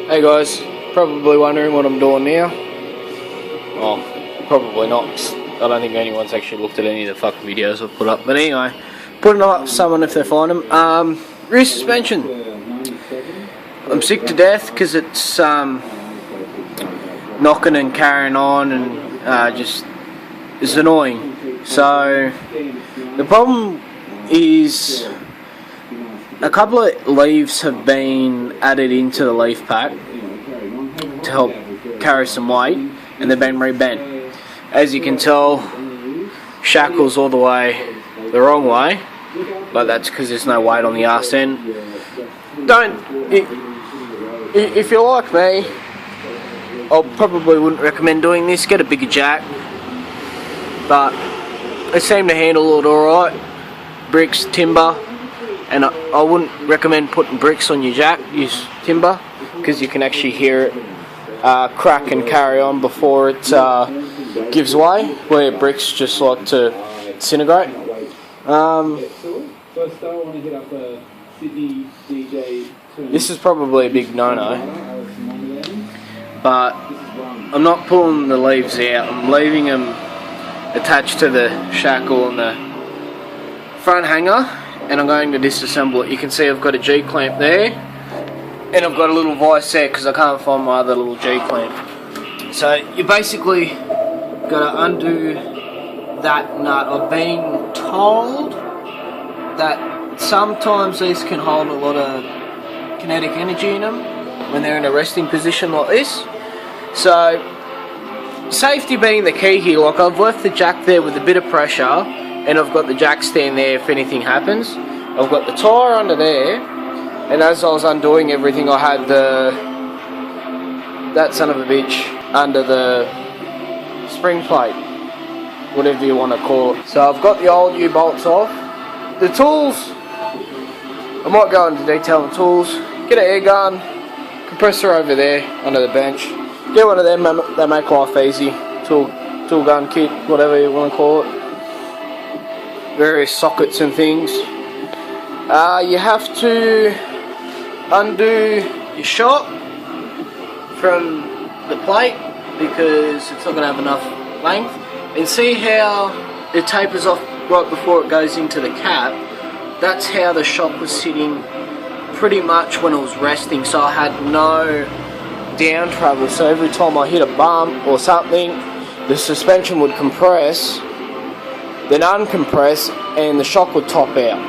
Hey guys, probably wondering what I'm doing now. Well, probably not. I don't think anyone's actually looked at any of the fucking videos I've put up. But anyway, putting them up for someone if they find them. Rear suspension. I'm sick to death because it's knocking and carrying on and just it's annoying. So the problem is a couple of leaves have been added into the leaf pack to help carry some weight, and they've been rebent. As you can tell, shackles all the way the wrong way, but that's because there's no weight on the arse end. If you're like me, I probably wouldn't recommend doing this. Get a bigger jack, but they seem to handle it alright. Bricks, timber, and I wouldn't recommend putting bricks on your jack. Use timber, because you can actually hear it crack and carry on before it gives way, where bricks just like to disintegrate. This is probably a big no-no, but I'm not pulling the leaves out. I'm leaving them attached to the shackle on the front hanger, and I'm going to disassemble it. You can see I've got a G-clamp there, and I've got a little vice there because I can't find my other little G-clamp. So you basically got to undo that nut. I've been told that sometimes these can hold a lot of kinetic energy in them when they're in a resting position like this. So safety being the key here. Like, I've left the jack there with a bit of pressure, and I've got the jack stand there if anything happens. I've got the tyre under there, and as I was undoing everything, I had that son of a bitch under the spring plate, whatever you want to call it. So I've got the old U-bolts off. The tools, I might go into detail on tools. Get an air gun, compressor over there under the bench. Get one of them, they make life easy. Tool gun kit, whatever you want to call it. Various sockets and things. You have to undo your shot from the plate because it's not going to have enough length. And see how it tapers off right before it goes into the cap? That's how the shock was sitting pretty much when it was resting, so I had no down travel. So every time I hit a bump or something, the suspension would compress, then uncompress, and the shock would top out.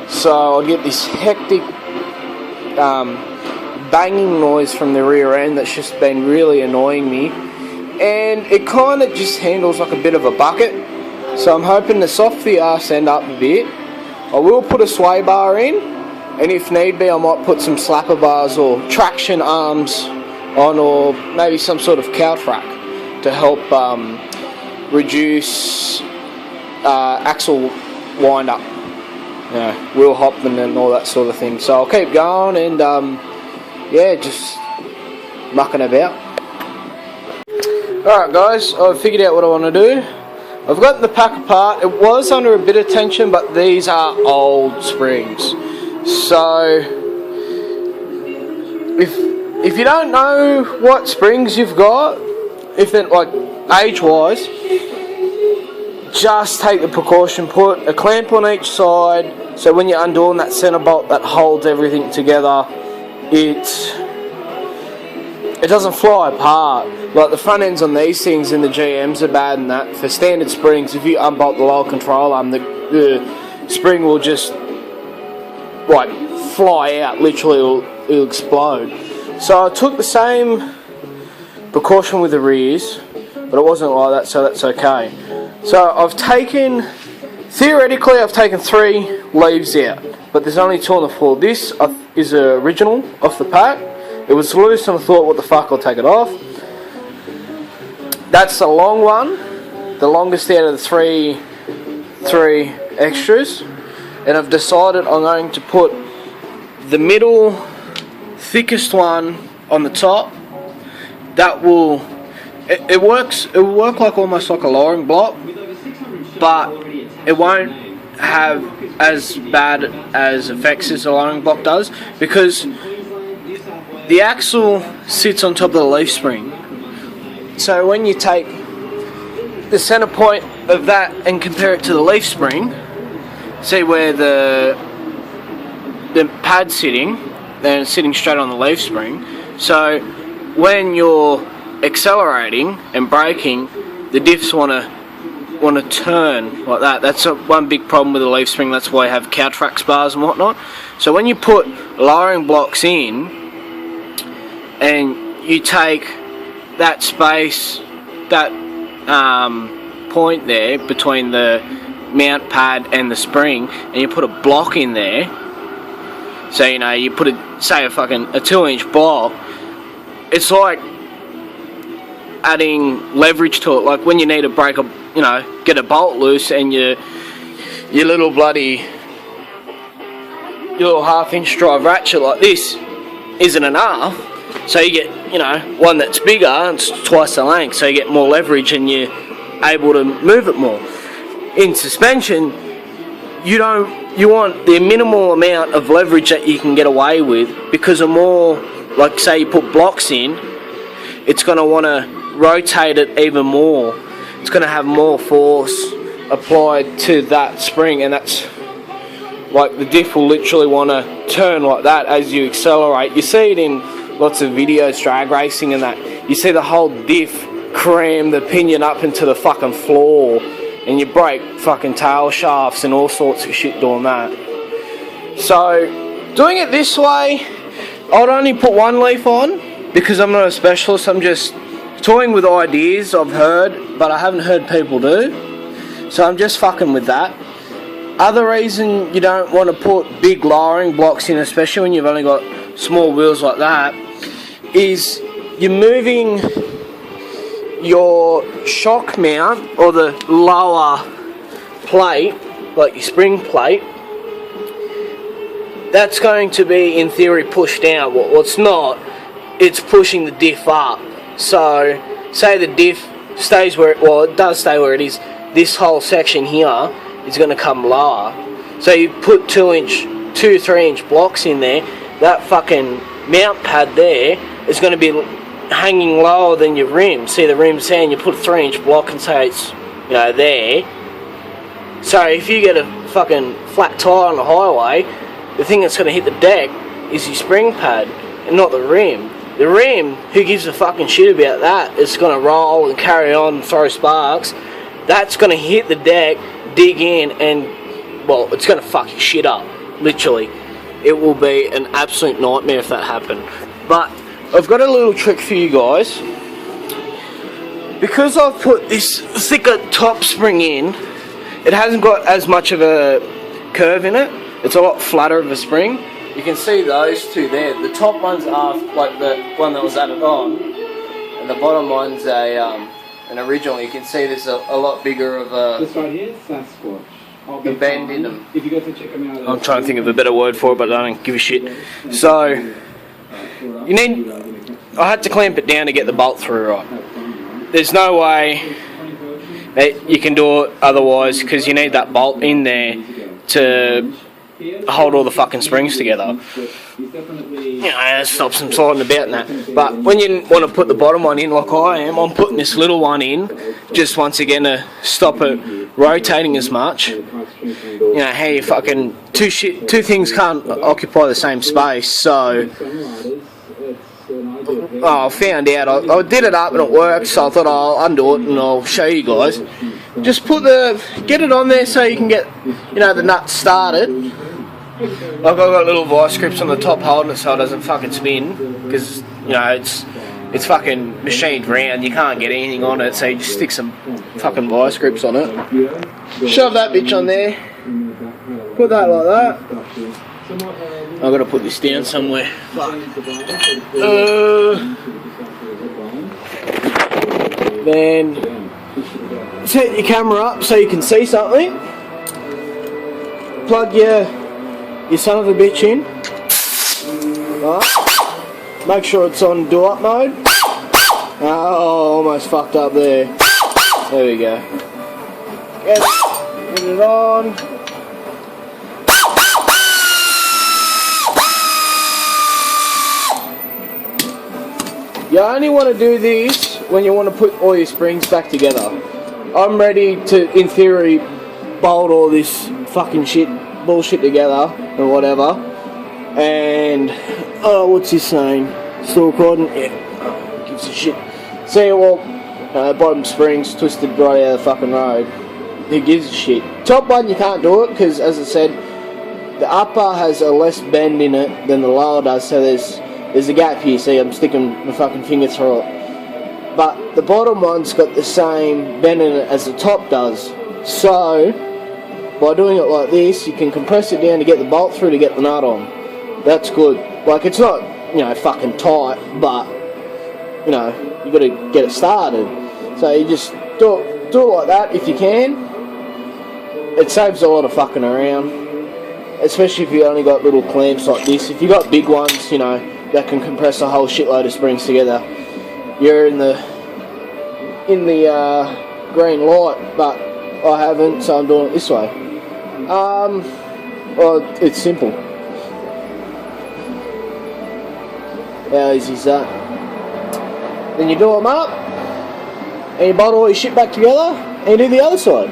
So I'd get this hectic banging noise from the rear end that's just been really annoying me, and it kind of just handles like a bit of a bucket. So I'm hoping to soften the arse end up a bit. I will put a sway bar in, and if need be I might put some slapper bars or traction arms on, or maybe some sort of cow track to help reduce axle wind up, wheel hopping and all that sort of thing. So I'll keep going and yeah, just mucking about. Alright guys, I've figured out what I want to do. I've got the pack apart. It was under a bit of tension, but these are old springs. So if you don't know what springs you've got, if they're like age-wise, just take the precaution, put a clamp on each side, so when you're undoing that centre bolt that holds everything together, it doesn't fly apart. Like the front ends on these things in the GMs are bad and that. For standard springs, if you unbolt the lower control arm, the spring will just like fly out, literally it'll explode. So I took the same precaution with the rears, but it wasn't like that, so that's okay. So theoretically I've taken 3 leaves out, but there's only 2 on the floor. This is the original off the pack. It was loose and I thought, what the fuck, I'll take it off. That's the long one, the longest out of the three extras, and I've decided I'm going to put the middle thickest one on the top. That will it will work like almost like a lowering block, but it won't have as bad as effects as a lowering block does, because the axle sits on top of the leaf spring. So when you take the center point of that and compare it to the leaf spring, see where the pad's sitting, then it's sitting straight on the leaf spring. So when you're accelerating and braking, the diffs want to turn like that. That's one big problem with the leaf spring. That's why you have couch rack spars and whatnot. So when you put lowering blocks in and you take that space, that point there between the mount pad and the spring, and you put a block in there, so you know, you put a 2-inch block, it's like adding leverage to it. Like when you need to break get a bolt loose, and your little half-inch drive ratchet like this isn't enough, so you get one that's bigger and it's twice the length, so you get more leverage and you're able to move it more. In suspension, you want the minimal amount of leverage that you can get away with, because the more, like say you put blocks in, it's going to want to rotate it even more. It's going to have more force applied to that spring, and that's like the diff will literally want to turn like that as you accelerate. You see it in lots of videos, drag racing and that. You see the whole diff cram the pinion up into the fucking floor, and you break fucking tail shafts and all sorts of shit doing that. So doing it this way, I'd only put one leaf on because I'm not a specialist. I'm just toying with ideas I've heard, but I haven't heard people do, so I'm just fucking with that. Other reason you don't want to put big lowering blocks in, especially when you've only got small wheels like that, is you're moving your shock mount, or the lower plate, like your spring plate. That's going to be, in theory, pushed down. Well, it's not. It's pushing the diff up. So, say the diff stays where it does stay where it is. This whole section here is going to come lower. So you put 3-inch blocks in there. That fucking mount pad there is going to be hanging lower than your rim. See the rim's there, and you put a 3-inch block and say it's there. So if you get a fucking flat tire on the highway, the thing that's going to hit the deck is your spring pad and not the rim. The rim, who gives a fucking shit about that? It's going to roll and carry on and throw sparks. That's going to hit the deck, dig in, and, well, it's going to fuck your shit up. Literally. It will be an absolute nightmare if that happened. But I've got a little trick for you guys. Because I've put this thicker top spring in, it hasn't got as much of a curve in it. It's a lot flatter of a spring. You can see those two there. The top one's like the one that was added on, and the bottom one's an original. You can see there's a lot bigger of a this right here, Sasquatch. bend in them. If you go to check them out, I'm trying to think of a better word for it, but I don't give a shit. So you need. I had to clamp it down to get the bolt through right. There's no way that you can do it otherwise, because you need that bolt in there to hold all the fucking springs together. It stops them sliding about and that. But when you want to put the bottom one in like I am, I'm putting this little one in, just once again to stop it rotating as much. How you fucking two things can't occupy the same space. So I found out, I did it up and it worked, so I thought I'll undo it and I'll show you guys. Just get it on there so you can get the nuts started. I've got little vice grips on the top holding it so it doesn't fucking spin, because it's fucking machined round, you can't get anything on it, so you just stick some fucking vice grips on it. Shove that bitch on there, put that like that. I've got to put this down somewhere. Then set your camera up so you can see something. Plug your son of a bitch in. Right. Make sure it's on do up mode. Oh, almost fucked up there. There we go. Get it on. You only want to do this when you want to put all your springs back together. I'm ready to, in theory, bolt all this fucking bullshit together or whatever. And what's his name? Still recording? Yeah. Gives a shit. See, well, bottom springs twisted right out of the fucking road. Who gives a shit? Top one you can't do it because, as I said, the upper has a less bend in it than the lower does. So there's a gap here. See, I'm sticking my fucking finger through it. But the bottom one's got the same bend in it as the top does. So by doing it like this, you can compress it down to get the bolt through to get the nut on. That's good. Like, it's not, fucking tight, but, you got to get it started. So you just do it like that if you can. It saves a lot of fucking around, especially if you only got little clamps like this. If you got big ones, that can compress a whole shitload of springs together, you're in the green light, but I haven't, so I'm doing it this way. Well, it's simple. How easy is that? Then you do them up, and you bolt all your shit back together, and you do the other side.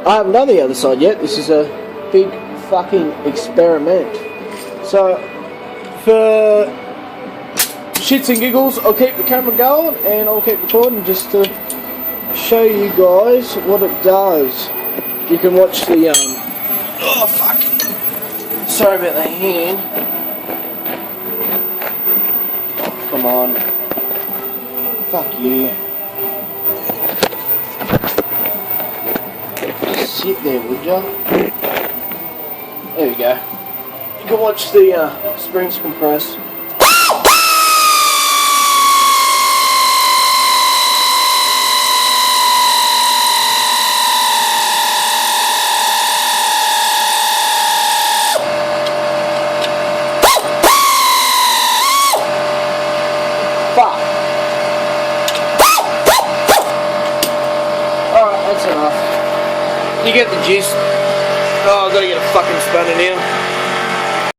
I haven't done the other side yet. This is a big fucking experiment. So, for shits and giggles, I'll keep the camera going, and I'll keep recording just to show you guys what it does. You can watch the, oh fuck. Sorry about the hand. Come on. Fuck you. Sit there, would ya? There we go. You can watch the springs compress. Alright, that's enough. You get the gist. Oh, I've got to get a fucking spanner now.